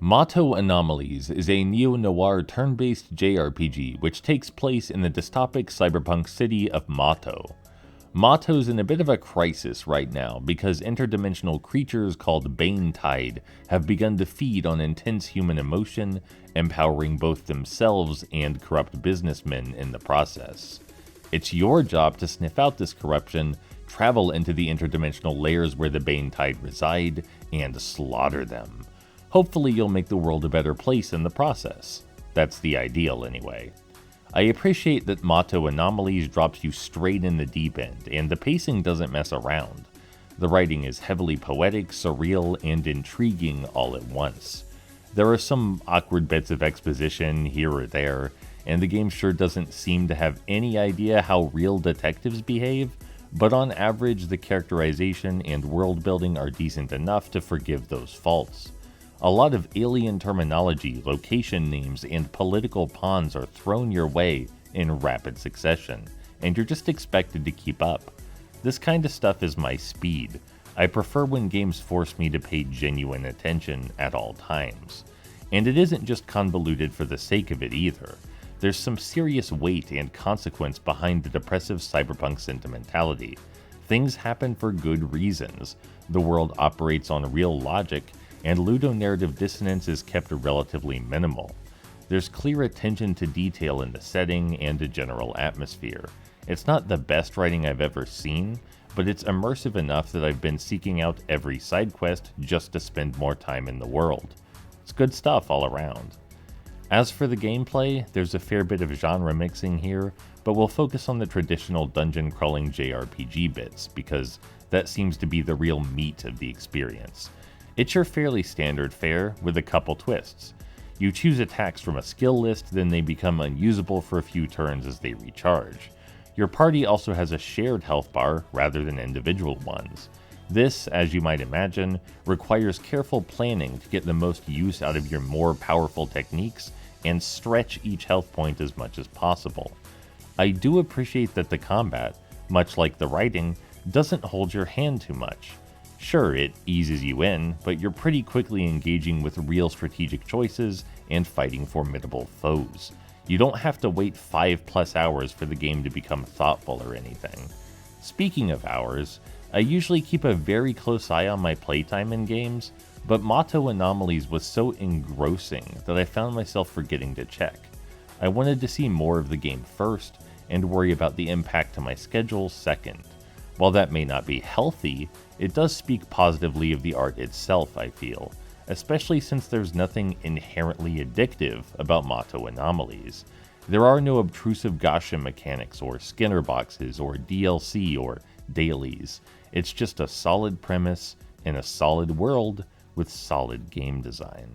Mato Anomalies is a neo-noir turn-based JRPG which takes place in the dystopic cyberpunk city of Mato. Mato's in a bit of a crisis right now because interdimensional creatures called Bane Tide have begun to feed on intense human emotion, empowering both themselves and corrupt businessmen in the process. It's your job to sniff out this corruption, travel into the interdimensional layers where the Bane Tide reside, and slaughter them. Hopefully you'll make the world a better place in the process. That's the ideal anyway. I appreciate that Mato Anomalies drops you straight in the deep end, and the pacing doesn't mess around. The writing is heavily poetic, surreal, and intriguing all at once. There are some awkward bits of exposition here or there, and the game sure doesn't seem to have any idea how real detectives behave, but on average the characterization and world building are decent enough to forgive those faults. A lot of alien terminology, location names, and political pawns are thrown your way in rapid succession, and you're just expected to keep up. This kind of stuff is my speed. I prefer when games force me to pay genuine attention at all times. And it isn't just convoluted for the sake of it either. There's some serious weight and consequence behind the depressive cyberpunk sentimentality. Things happen for good reasons. The world operates on real logic, and ludonarrative dissonance is kept relatively minimal. There's clear attention to detail in the setting and the general atmosphere. It's not the best writing I've ever seen, but it's immersive enough that I've been seeking out every side quest just to spend more time in the world. It's good stuff all around. As for the gameplay, there's a fair bit of genre mixing here, but we'll focus on the traditional dungeon crawling JRPG bits, because that seems to be the real meat of the experience. It's your fairly standard fare, with a couple twists. You choose attacks from a skill list, then they become unusable for a few turns as they recharge. Your party also has a shared health bar rather than individual ones. This, as you might imagine, requires careful planning to get the most use out of your more powerful techniques and stretch each health point as much as possible. I do appreciate that the combat, much like the writing, doesn't hold your hand too much. Sure, it eases you in, but you're pretty quickly engaging with real strategic choices and fighting formidable foes. You don't have to wait 5+ hours for the game to become thoughtful or anything. Speaking of hours, I usually keep a very close eye on my playtime in games, but Mato Anomalies was so engrossing that I found myself forgetting to check. I wanted to see more of the game first, and worry about the impact to my schedule second. While that may not be healthy, it does speak positively of the art itself, I feel, especially since there's nothing inherently addictive about Mato Anomalies. There are no obtrusive gacha mechanics or Skinner boxes or DLC or dailies. It's just a solid premise in a solid world with solid game design.